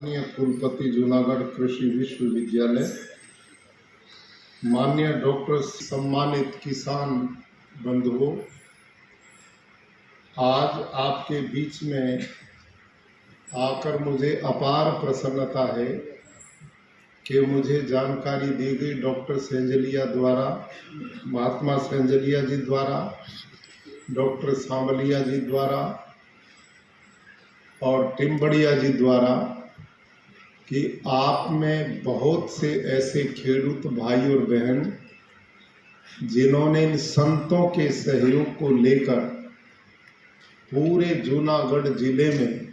माननीय कुलपति जूनागढ़ कृषि विश्वविद्यालय, माननीय डॉक्टर सम्मानित किसान बंधुओं, आज आपके बीच में आकर मुझे अपार प्रसन्नता है कि मुझे जानकारी दी गई डॉक्टर सेंजलिया द्वारा, महात्मा सेंजलिया जी द्वारा, डॉक्टर सांवलिया जी द्वारा और टिम्बड़िया जी द्वारा कि आप में बहुत से ऐसे खेडूत भाई और बहन जिन्होंने इन संतों के सहयोग को लेकर पूरे जूनागढ़ जिले में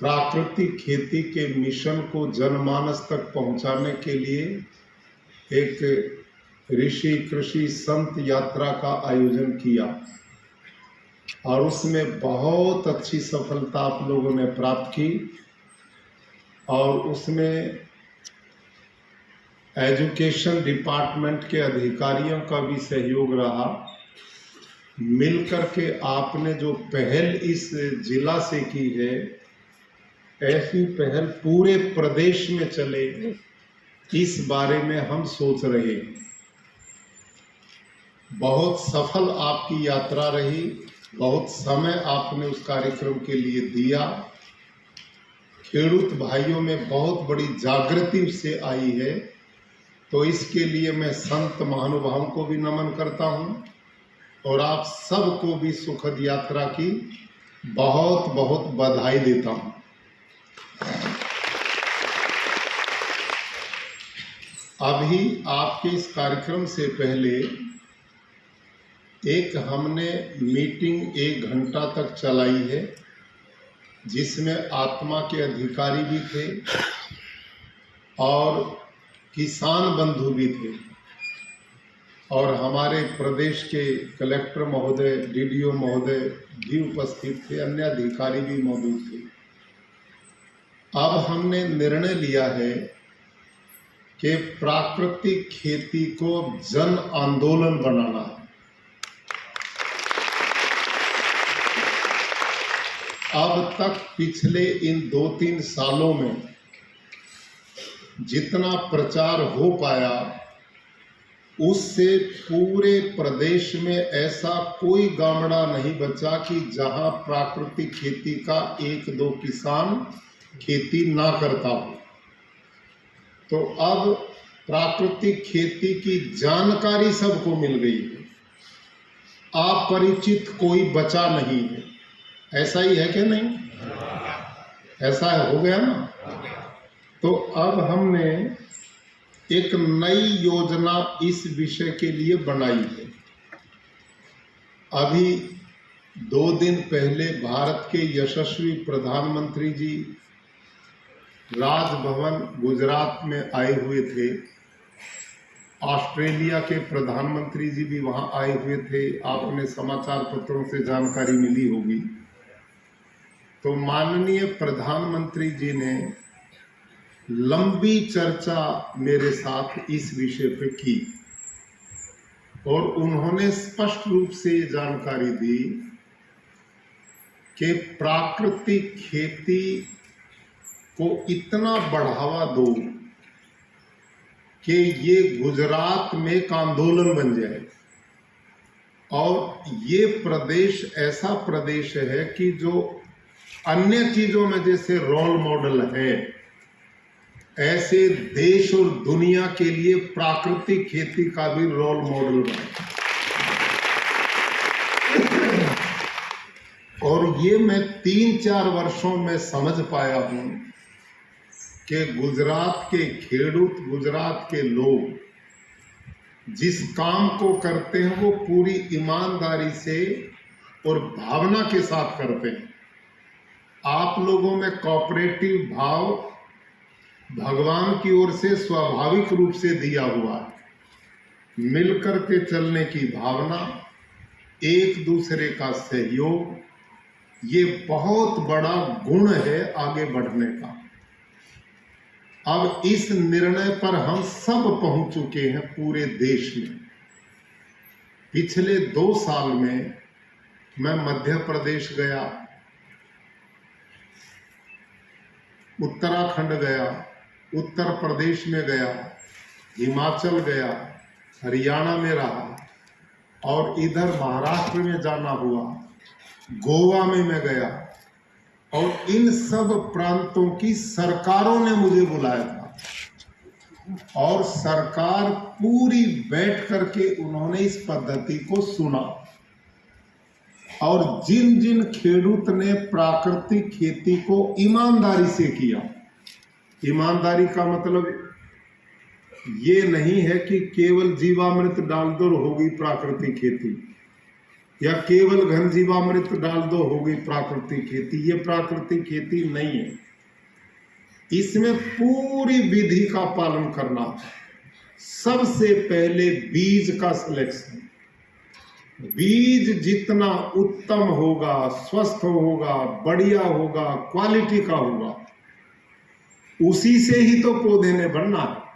प्राकृतिक खेती के मिशन को जनमानस तक पहुंचाने के लिए एक ऋषि कृषि संत यात्रा का आयोजन किया और उसमें बहुत अच्छी सफलता आप लोगों ने प्राप्त की और उसमें एजुकेशन डिपार्टमेंट के अधिकारियों का भी सहयोग रहा। मिलकर के आपने जो पहल इस जिला से की है, ऐसी पहल पूरे प्रदेश में चले, इस बारे में हम सोच रहे हैं। बहुत सफल आपकी यात्रा रही, बहुत समय आपने उस कार्यक्रम के लिए दिया। खेडूत भाइयों में बहुत बड़ी जागृति उससे आई है, तो इसके लिए मैं संत महानुभावों को भी नमन करता हूं और आप सबको भी सुखद यात्रा की बहुत बहुत बधाई देता हूं। अभी आपके इस कार्यक्रम से पहले एक हमने मीटिंग 1 घंटा तक चलाई है, जिसमें आत्मा के अधिकारी भी थे और किसान बंधु भी थे और हमारे प्रदेश के कलेक्टर महोदय, डीडीओ महोदय भी उपस्थित थे, अन्य अधिकारी भी मौजूद थे। अब हमने निर्णय लिया है कि प्राकृतिक खेती को जन आंदोलन बनाना है। अब तक पिछले इन 2-3 सालों में जितना प्रचार हो पाया, उससे पूरे प्रदेश में ऐसा कोई गामड़ा नहीं बचा कि जहां प्राकृतिक खेती का 1-2 किसान खेती ना करता हो। तो अब प्राकृतिक खेती की जानकारी सबको मिल गई है, अपरिचित कोई बचा नहीं है। ऐसा ही है कि नहीं? ऐसा हो गया ना? तो अब हमने एक नई योजना इस विषय के लिए बनाई है। अभी 2 दिन पहले भारत के यशस्वी प्रधानमंत्री जी राजभवन गुजरात में आए हुए थे। ऑस्ट्रेलिया के प्रधानमंत्री जी भी वहां आए हुए थे, आपने समाचार पत्रों से जानकारी मिली होगी। तो माननीय प्रधानमंत्री जी ने लंबी चर्चा मेरे साथ इस विषय पे की और उन्होंने स्पष्ट रूप से जानकारी दी कि प्राकृतिक खेती को इतना बढ़ावा दो कि ये गुजरात में एक आंदोलन बन जाए और ये प्रदेश ऐसा प्रदेश है कि जो अन्य चीजों में जैसे रोल मॉडल है, ऐसे देश और दुनिया के लिए प्राकृतिक खेती का भी रोल मॉडल बने। और ये मैं 3-4 वर्षों में समझ पाया हूं कि गुजरात के खेडूत, गुजरात के लोग जिस काम को करते हैं वो पूरी ईमानदारी से और भावना के साथ करते हैं। आप लोगों में कोऑपरेटिव भाव भगवान की ओर से स्वाभाविक रूप से दिया हुआ है। मिलकर के चलने की भावना, एक दूसरे का सहयोग, ये बहुत बड़ा गुण है आगे बढ़ने का। अब इस निर्णय पर हम सब पहुंच चुके हैं पूरे देश में। पिछले 2 साल में मैं मध्य प्रदेश गया, उत्तराखंड गया, उत्तर प्रदेश में गया, हिमाचल गया, हरियाणा में रहा और इधर महाराष्ट्र में जाना हुआ, गोवा में मैं गया और इन सब प्रांतों की सरकारों ने मुझे बुलाया था और सरकार पूरी बैठ करके उन्होंने इस पद्धति को सुना और जिन जिन खेडूत ने प्राकृतिक खेती को ईमानदारी से किया, ईमानदारी का मतलब ये नहीं है कि केवल जीवामृत डाल दो होगी प्राकृतिक खेती या केवल घन जीवामृत डाल दो होगी प्राकृतिक खेती। ये प्राकृतिक खेती नहीं है, इसमें पूरी विधि का पालन करना। सबसे पहले बीज का सिलेक्शन, बीज जितना उत्तम होगा, स्वस्थ होगा, बढ़िया होगा, क्वालिटी का होगा, उसी से ही तो पौधे ने बढ़ना है।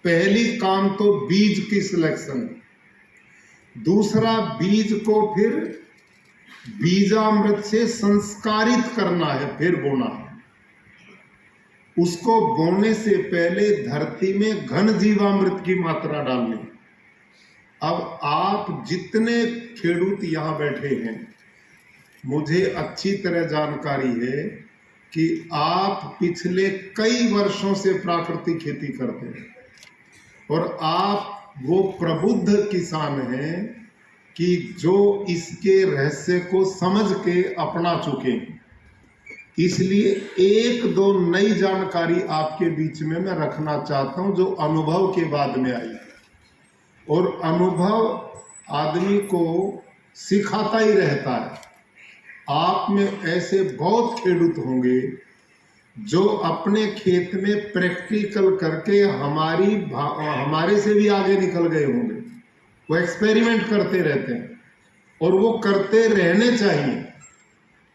पहली काम तो बीज की सिलेक्शन, दूसरा बीज को फिर बीजामृत से संस्कारित करना है, फिर बोना है। उसको बोने से पहले धरती में घन जीवामृत की मात्रा डालनी। अब आप जितने खेडूत यहाँ बैठे हैं, मुझे अच्छी तरह जानकारी है कि आप पिछले कई वर्षों से प्राकृतिक खेती करते हैं और आप वो प्रबुद्ध किसान हैं कि जो इसके रहस्य को समझ के अपना चुके हैं। इसलिए एक दो नई जानकारी आपके बीच में मैं रखना चाहता हूं जो अनुभव के बाद में आई, और अनुभव आदमी को सिखाता ही रहता है। आप में ऐसे बहुत खेडूत होंगे जो अपने खेत में प्रैक्टिकल करके हमारे से भी आगे निकल गए होंगे। वो एक्सपेरिमेंट करते रहते हैं और वो करते रहने चाहिए।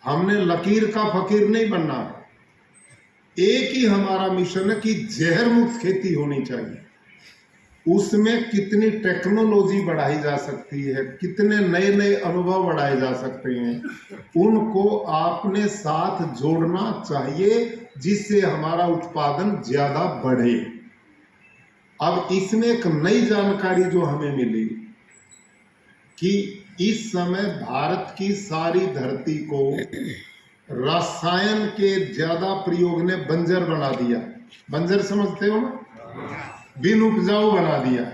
हमने लकीर का फकीर नहीं बनना है। एक ही हमारा मिशन है कि जहर मुक्त खेती होनी चाहिए। उसमें कितनी टेक्नोलॉजी बढ़ाई जा सकती है, कितने नए नए अनुभव बढ़ाए जा सकते हैं, उनको आपने साथ जोड़ना चाहिए जिससे हमारा उत्पादन ज्यादा बढ़े। अब इसमें एक नई जानकारी जो हमें मिली कि इस समय भारत की सारी धरती को रसायन के ज्यादा प्रयोग ने बंजर बना दिया। बंजर समझते हो ना? बिन उपजाऊ बना दिया।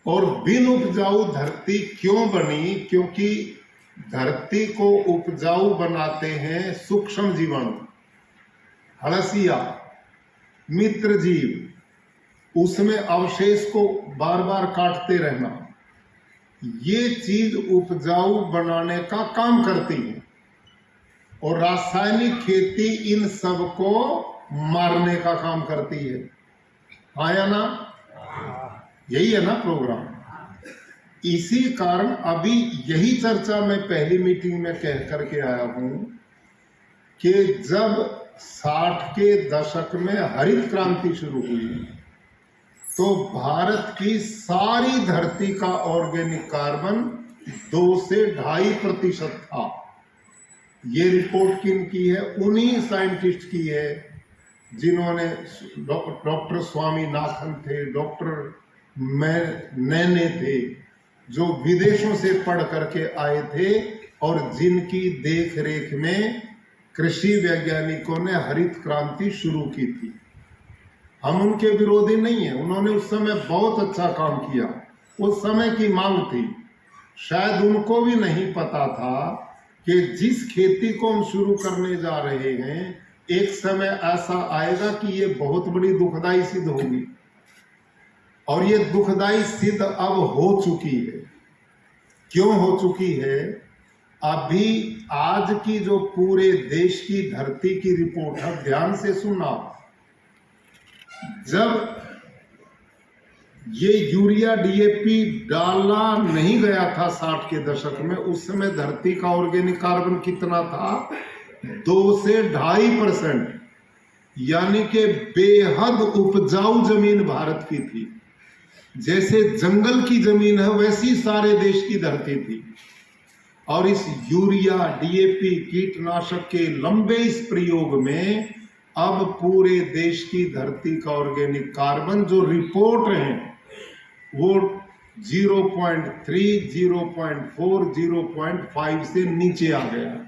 और बिन उपजाऊ धरती क्यों बनी? क्योंकि धरती को उपजाऊ बनाते हैं सूक्ष्म जीवाणु, हड़सिया, मित्र जीव, उसमें अवशेष को बार बार काटते रहना, ये चीज उपजाऊ बनाने का काम करती है। और रासायनिक खेती इन सब को मारने का काम करती है। आया ना? यही है ना प्रोग्राम। इसी कारण अभी यही चर्चा मैं पहली मीटिंग में कह करके आया हूं कि जब 60 के दशक में हरित क्रांति शुरू हुई तो भारत की सारी धरती का ऑर्गेनिक कार्बन 2 से 2.5% था। ये रिपोर्ट किन की है? उन्हीं साइंटिस्ट की है जिन्होंने डॉक्टर स्वामीनाथन थे, डॉक्टर नैने थे, जो विदेशों से पढ़ करके आए थे और जिनकी देख रेख में कृषि वैज्ञानिकों ने हरित क्रांति शुरू की थी। हम उनके विरोधी नहीं हैं, उन्होंने उस समय बहुत अच्छा काम किया, उस समय की मांग थी। शायद उनको भी नहीं पता था कि जिस खेती को हम शुरू करने जा रहे हैं एक समय ऐसा आएगा कि ये बहुत बड़ी दुखदाई सिद्ध होगी, और ये दुखदाई सिद्ध अब हो चुकी है। क्यों हो चुकी है? अभी आज की जो पूरे देश की धरती की रिपोर्ट है, ध्यान से सुनना। जब ये यूरिया डीएपी डाला नहीं गया था 60 के दशक में, उस समय धरती का ऑर्गेनिक कार्बन कितना था? 2 से 2.5%, यानी कि बेहद उपजाऊ जमीन भारत की थी। जैसे जंगल की जमीन है वैसी सारे देश की धरती थी। और इस यूरिया, डीएपी, कीटनाशक के लंबे इस प्रयोग में अब पूरे देश की धरती का ऑर्गेनिक कार्बन जो रिपोर्ट है वो 0.3, 0.4, 0.5 से नीचे आ गया।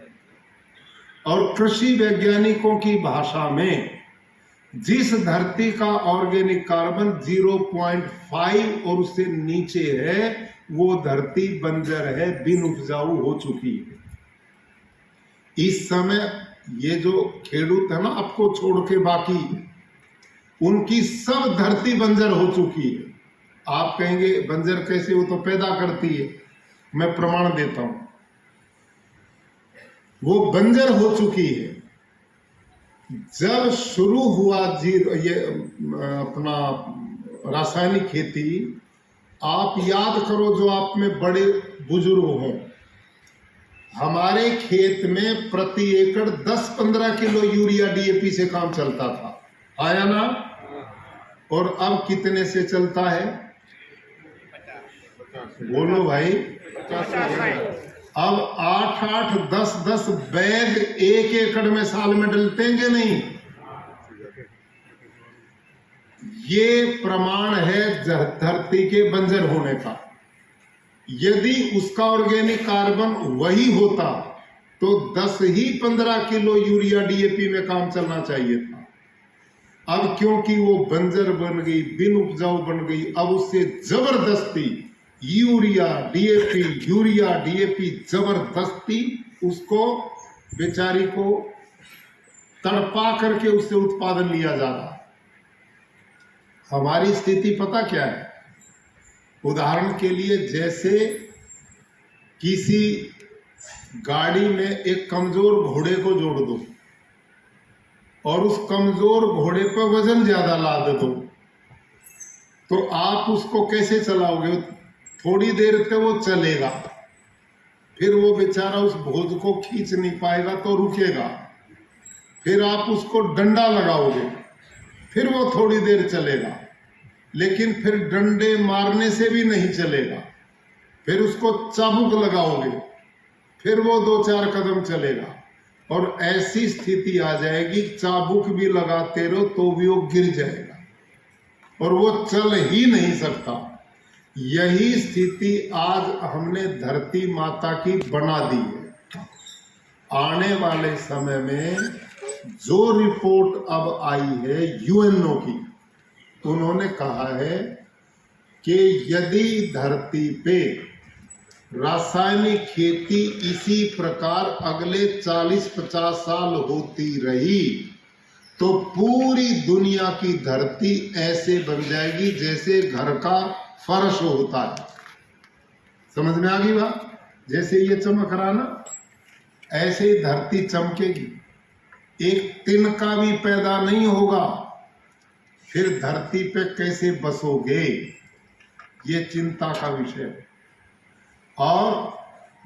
और कृषि वैज्ञानिकों की भाषा में जिस धरती का ऑर्गेनिक कार्बन 0.5 और उससे नीचे है वो धरती बंजर है, बिन उपजाऊ हो चुकी है। इस समय ये जो खेडूत है ना आपको छोड़ के बाकी, उनकी सब धरती बंजर हो चुकी है। आप कहेंगे बंजर कैसे, वो तो पैदा करती है। मैं प्रमाण देता हूं, वो बंजर हो चुकी है। जब शुरू हुआ ये अपना रासायनिक खेती, आप याद करो जो आप में बड़े बुजुर्ग हों, हमारे खेत में प्रति एकड़ 10-15 किलो यूरिया डीएपी से काम चलता था, आया ना? और अब कितने से चलता है? बोलो भाई। अब 8-8, 10-10 बैग 1 एकड़ में साल में डलतेंगे नहीं। ये प्रमाण है धरती के बंजर होने का। यदि उसका ऑर्गेनिक कार्बन वही होता तो 10 ही 15 किलो यूरिया डीएपी में काम चलना चाहिए था। अब क्योंकि वो बंजर बन गई, बिन उपजाऊ बन गई, अब उससे जबरदस्ती यूरिया डीएपी जबरदस्ती उसको बेचारी को तड़पा करके उससे उत्पादन लिया जा रहा। हमारी स्थिति पता क्या है? उदाहरण के लिए जैसे किसी गाड़ी में एक कमजोर घोड़े को जोड़ दो और उस कमजोर घोड़े पर वजन ज्यादा लाद दो, तो आप उसको कैसे चलाओगे? थोड़ी देर तक वो चलेगा, फिर वो बेचारा उस बोझ को खींच नहीं पाएगा तो रुकेगा। फिर आप उसको डंडा लगाओगे, फिर वो थोड़ी देर चलेगा, लेकिन फिर डंडे मारने से भी नहीं चलेगा। फिर उसको चाबुक लगाओगे, फिर वो 2-4 कदम चलेगा। और ऐसी स्थिति आ जाएगी चाबुक भी लगाते रहो तो भी वो गिर जाएगा और वो चल ही नहीं सकता। यही स्थिति आज हमने धरती माता की बना दी है। आने वाले समय में जो रिपोर्ट अब आई है यूएनओ की, उन्होंने कहा है कि यदि धरती पे रासायनिक खेती इसी प्रकार अगले 40-50 साल होती रही तो पूरी दुनिया की धरती ऐसे बन जाएगी जैसे घर का फर्श होता है। समझ में आ गई बात? जैसे ये चमक रहा ना, ऐसे ही धरती चमकेगी, एक तिनका भी पैदा नहीं होगा। फिर धरती पे कैसे बसोगे, ये चिंता का विषय है। और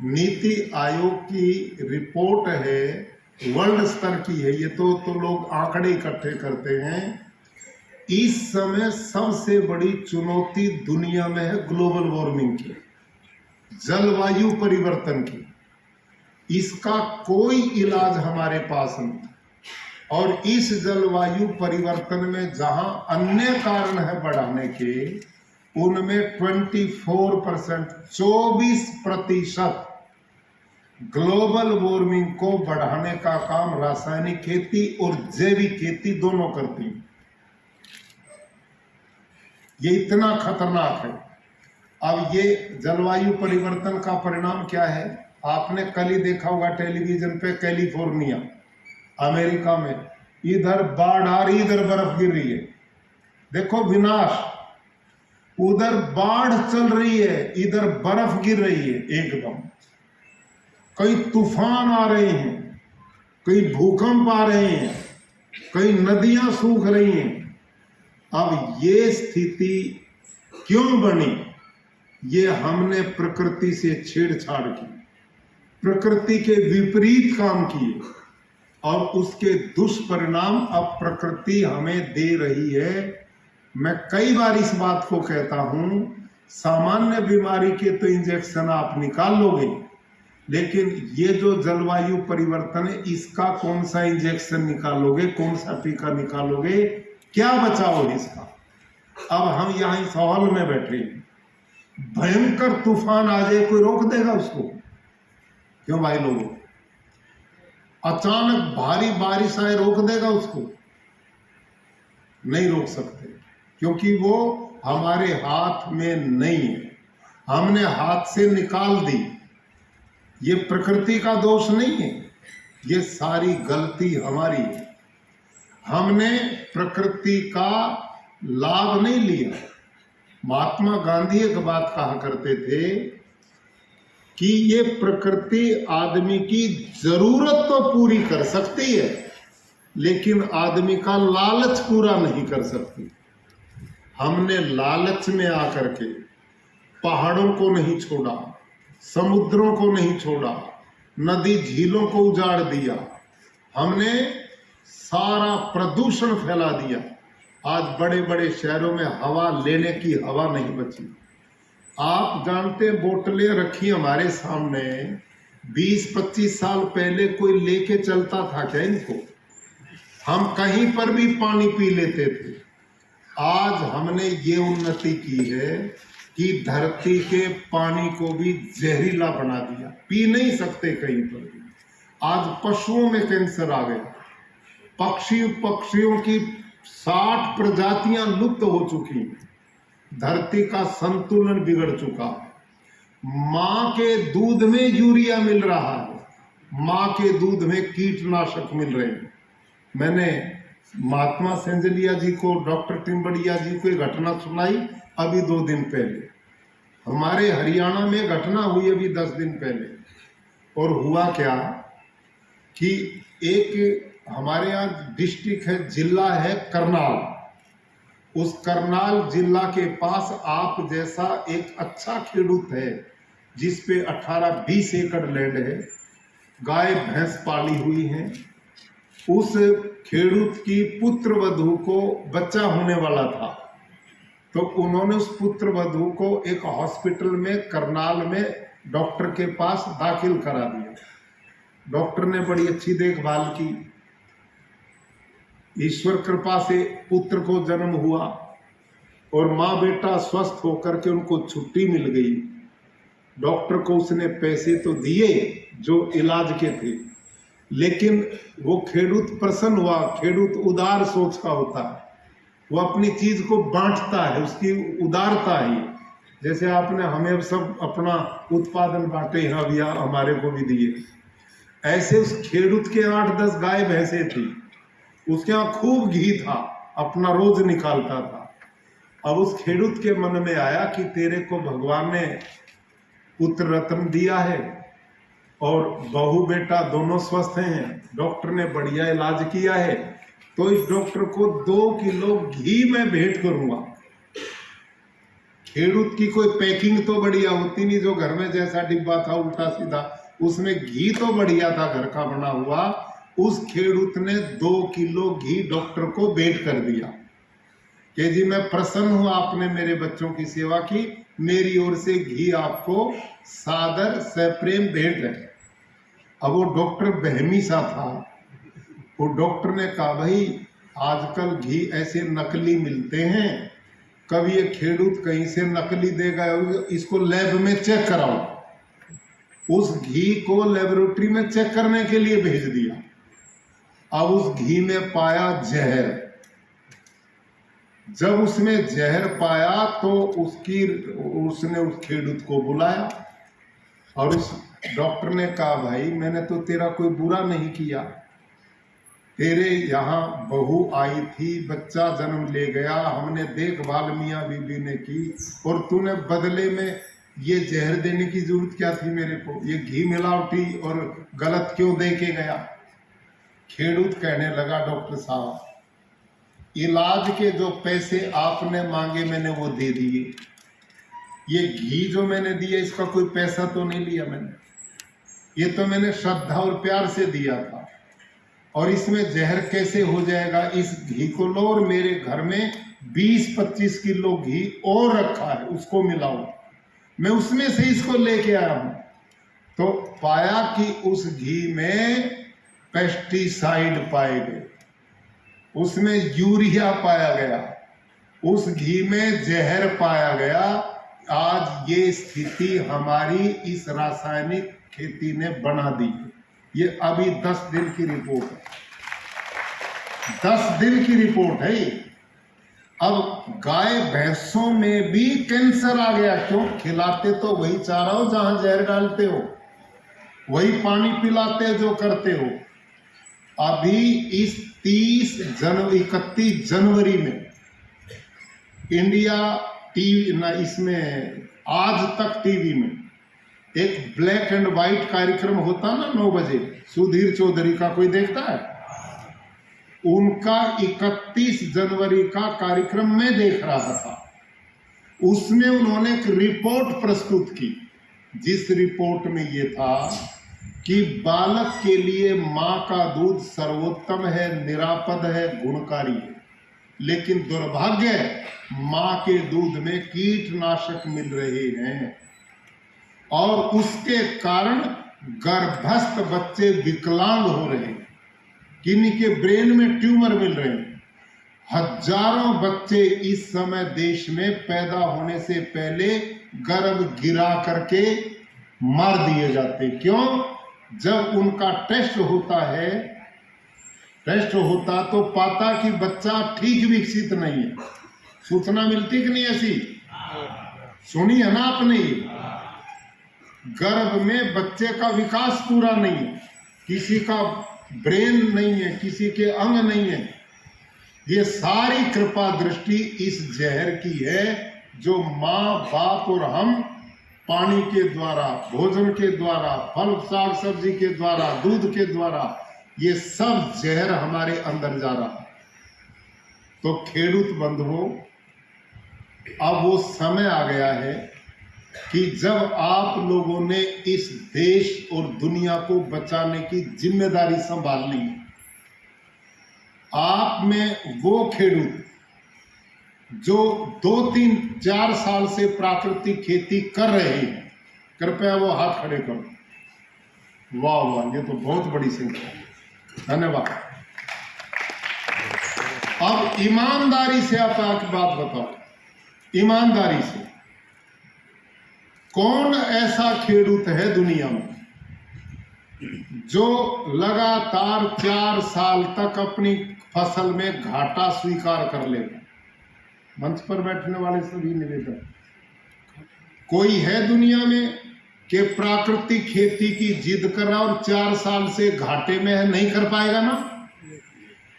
नीति आयोग की रिपोर्ट है, वर्ल्ड स्तर की है, ये तो लोग आंकड़े इकट्ठे करते हैं। इस समय सबसे बड़ी चुनौती दुनिया में है ग्लोबल वार्मिंग की, जलवायु परिवर्तन की। इसका कोई इलाज हमारे पास नहीं। और इस जलवायु परिवर्तन में जहां अन्य कारण है बढ़ाने के, उनमें 24% ग्लोबल वार्मिंग को बढ़ाने का काम रासायनिक खेती और जैविक खेती दोनों करती है। ये इतना खतरनाक है। अब ये जलवायु परिवर्तन का परिणाम क्या है? आपने कल ही देखा होगा टेलीविजन पे, कैलिफोर्निया अमेरिका में इधर बाढ़ आ रही, इधर बर्फ गिर रही है। देखो विनाश, उधर बाढ़ चल रही है, इधर बर्फ गिर रही है एकदम। कई तूफान आ रहे हैं, कई भूकंप आ रहे हैं, कई नदियां सूख रही हैं। अब ये स्थिति क्यों बनी? ये हमने प्रकृति से छेड़छाड़ की, प्रकृति के विपरीत काम किए और उसके दुष्परिणाम अब प्रकृति हमें दे रही है। मैं कई बार इस बात को कहता हूं, सामान्य बीमारी के तो इंजेक्शन आप निकाल लोगे, लेकिन ये जो जलवायु परिवर्तन है, इसका कौन सा इंजेक्शन निकालोगे, कौन सा टीका निकालोगे, क्या बचाओगे इसका? अब हम यहाँ इस हॉल में बैठे, भयंकर तूफान आ जाए, कोई रोक देगा उसको? क्यों भाई लोगों? अचानक भारी बारिश आए, रोक देगा उसको? नहीं रोक सकते, क्योंकि वो हमारे हाथ में नहीं है, हमने हाथ से निकाल दी। ये प्रकृति का दोष नहीं है, ये सारी गलती हमारी है। हमने प्रकृति का लाभ नहीं लिया। महात्मा गांधी एक बात कहा करते थे कि ये प्रकृति आदमी की जरूरत तो पूरी कर सकती है, लेकिन आदमी का लालच पूरा नहीं कर सकती। हमने लालच में आकर के पहाड़ों को नहीं छोड़ा, समुद्रों को नहीं छोड़ा, नदी झीलों को उजाड़ दिया, हमने सारा प्रदूषण फैला दिया। आज बड़े बड़े शहरों में हवा लेने की हवा नहीं बची। आप जानते, बोतलें रखी हमारे सामने, 20-25 साल पहले कोई लेके चलता था क्या इनको? हम कहीं पर भी पानी पी लेते थे। आज हमने ये उन्नति की है कि धरती के पानी को भी जहरीला बना दिया, पी नहीं सकते कहीं पर भी। आज पशुओं में कैंसर आ गया, पक्षियों की 60 प्रजातियां लुप्त हो चुकी हैं, धरती का संतुलन बिगड़ चुका है। मां के दूध में यूरिया मिल रहा है, मां के दूध में कीटनाशक मिल रहे हैं। मैंने महात्मा सेंजलिया जी को, डॉक्टर टिम्बड़िया जी को एक घटना सुनाई अभी 2 दिन पहले। हमारे हरियाणा में घटना हुई अभी 10 दिन पहले। और हुआ क्या कि एक हमारे यहाँ डिस्ट्रिक्ट है, जिला है करनाल। उस करनाल जिला के पास आप जैसा एक अच्छा खेडूत है, जिसपे 18-20 एकड़ लैंड है, गाय भैंस पाली हुई हैं। उस खेडूत की पुत्र वधू को बच्चा होने वाला था, तो उन्होंने उस पुत्र वधू को एक हॉस्पिटल में करनाल में डॉक्टर के पास दाखिल करा दिया। डॉक्टर ने बड़ी अच्छी देखभाल की, ईश्वर कृपा से पुत्र को जन्म हुआ और माँ बेटा स्वस्थ होकर के उनको छुट्टी मिल गई। डॉक्टर को उसने पैसे तो दिए जो इलाज के थे, लेकिन वो खेडूत प्रसन्न हुआ। खेडूत उदार सोच का होता है, वो अपनी चीज को बांटता है, उसकी उदारता ही। जैसे आपने हमें सब अपना उत्पादन बांटे हैं, अभी हमारे को भी दिए, ऐसे उस खेडूत के 8-10 गाय भैंसे थी, उसके यहाँ खूब घी था, अपना रोज निकालता था। अब उस खेडूत के मन में आया कि तेरे को भगवान ने पुत्र रत्न दिया है और बहू बेटा दोनों स्वस्थ हैं, डॉक्टर ने बढ़िया इलाज किया है, तो इस डॉक्टर को 2 किलो घी मैं भेंट करूंगा। खेडूत की कोई पैकिंग तो बढ़िया होती नहीं, जो घर में जैसा डिब्बा था उल्टा सीधा, उसमें घी तो बढ़िया था घर का बना हुआ। उस खेडूत ने 2 किलो घी डॉक्टर को भेंट कर दिया कि जी मैं प्रसन्न हूं, आपने मेरे बच्चों की सेवा की, मेरी ओर से घी आपको सादर सप्रेम भेंट है। अब वो डॉक्टर बहमी सा था, वो डॉक्टर ने कहा भाई आजकल घी ऐसे नकली मिलते हैं, कभी ये खेडूत कहीं से नकली देगा, इसको लैब में चेक कराओ। उस घी को लेबोरेटरी में चेक करने के लिए भेज दिया। अब उस घी में पाया जहर। जब उसमें जहर पाया तो उसने उस खेडूत को बुलाया और उस डॉक्टर ने कहा भाई मैंने तो तेरा कोई बुरा नहीं किया, तेरे यहाँ बहू आई थी, बच्चा जन्म ले गया, हमने देखभाल मियाँ बीबी ने की, और तूने बदले में ये जहर देने की जरूरत क्या थी मेरे को, ये घी मिलावटी और गलत क्यों दे के गया। खेडूत कहने लगा डॉक्टर साहब इलाज के जो पैसे आपने मांगे मैंने वो दे दिए, ये घी जो मैंने दिया इसका कोई पैसा तो नहीं लिया मैंने, ये तो मैंने श्रद्धा और प्यार से दिया था। और इसमें जहर कैसे हो जाएगा, इस घी को लो और मेरे घर में 20-25 किलो घी और रखा है, उसको मिलाओ, मैं उसमें से इसको लेके आया हूं। तो पाया कि उस घी में पेस्टिसाइड पाए गए, उसमें यूरिया पाया गया, उस घी में जहर पाया गया। आज ये स्थिति हमारी इस रासायनिक खेती ने बना दी है। ये अभी 10 दिन की रिपोर्ट है, 10 दिन की रिपोर्ट है ये। अब गाय भैंसों में भी कैंसर आ गया। क्यों? खिलाते तो वही चारा हो जहां जहर डालते हो, वही पानी पिलाते जो करते हो। अभी इस 31 जनवरी में इंडिया टीवी ना, इसमें आज तक टीवी में एक ब्लैक एंड व्हाइट कार्यक्रम होता ना 9 बजे, सुधीर चौधरी का, कोई देखता है? उनका 31 जनवरी का कार्यक्रम मैं देख रहा था। उसमें उन्होंने एक रिपोर्ट प्रस्तुत की, जिस रिपोर्ट में ये था कि बालक के लिए मां का दूध सर्वोत्तम है, निरापद है, गुणकारी है, लेकिन दुर्भाग्य मां के दूध में कीटनाशक मिल रहे हैं और उसके कारण गर्भस्थ बच्चे विकलांग हो रहे हैं, किन्हीं के ब्रेन में ट्यूमर मिल रहे हैं। हजारों बच्चे इस समय देश में पैदा होने से पहले गर्भ गिरा करके मार दिए जाते। क्यों? जब उनका टेस्ट होता तो पाता कि बच्चा ठीक विकसित नहीं है। सूचना मिलती कि नहीं ऐसी? सुनी है ना आपने? गर्भ में बच्चे का विकास पूरा नहीं है, किसी का ब्रेन नहीं है, किसी के अंग नहीं है। ये सारी कृपा दृष्टि इस जहर की है जो माँ बाप और हम पानी के द्वारा, भोजन के द्वारा, फल साग सब्जी के द्वारा, दूध के द्वारा, ये सब जहर हमारे अंदर जा रहा है। तो खेडूत बंधुओं, अब वो समय आ गया है कि जब आप लोगों ने इस देश और दुनिया को बचाने की जिम्मेदारी संभाल ली, आप में वो खेडूत जो 2, 3, 4 साल से प्राकृतिक खेती कर रहे हैं, कृपया वो हाथ खड़े करो। वाह वाह, ये तो बहुत बड़ी संख्या है, धन्यवाद। अब ईमानदारी से आप एक बात बताओ, ईमानदारी से कौन ऐसा खेडूत है दुनिया में जो लगातार 4 साल तक अपनी फसल में घाटा स्वीकार कर लेगा? मंच पर बैठने वाले सभी निवेदन, कोई है दुनिया में कि प्राकृतिक खेती की जिद कर रहा और 4 साल से घाटे में है? नहीं कर पाएगा ना।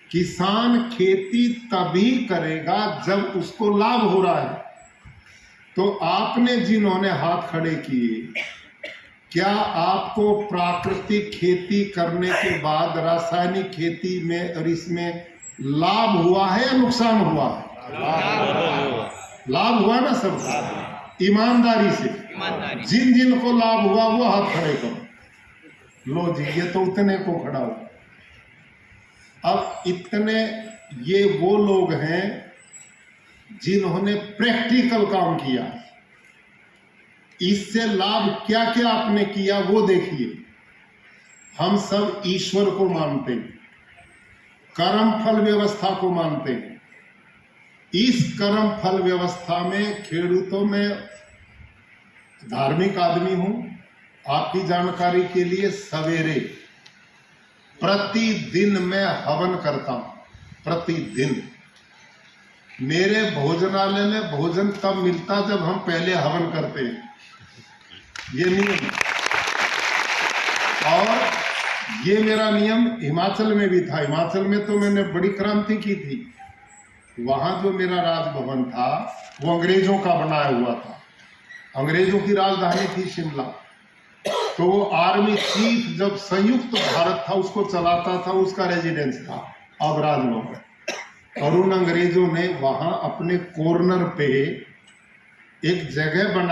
किसान खेती तभी करेगा जब उसको लाभ हो रहा है। तो आपने जिन्होंने हाथ खड़े किए, क्या आपको प्राकृतिक खेती करने के बाद रासायनिक खेती में और इसमें लाभ हुआ है या नुकसान हुआ है? लाभ हुआ ना सब? ईमानदारी से जिन जिन को लाभ हुआ वो हाथ खड़े करो। लो जी, ये तो उतने को खड़ा हो। अब इतने ये वो लोग हैं जिन्होंने प्रैक्टिकल काम किया। इससे लाभ क्या क्या आपने किया वो देखिए। हम सब ईश्वर को मानते हैं, कर्म फल व्यवस्था को मानते हैं। इस कर्म फल व्यवस्था में खेडूतों में धार्मिक आदमी हूं। आपकी जानकारी के लिए सवेरे प्रतिदिन मैं हवन करता हूं। प्रतिदिन मेरे भोजनालय में भोजन तब मिलता जब हम पहले हवन करते हैं, ये नियम। और ये मेरा नियम हिमाचल में भी था। हिमाचल में तो मैंने बड़ी क्रांति की थी। वहां जो मेरा राजभवन था वो अंग्रेजों का बनाया हुआ था। अंग्रेजों की राजधानी थी शिमला। तो वो आर्मी चीफ जब संयुक्त भारत था उसको चलाता था, उसका रेजिडेंस था अब राजभवन। और उन अंग्रेजों ने वहां अपने कॉर्नर पे एक जगह बना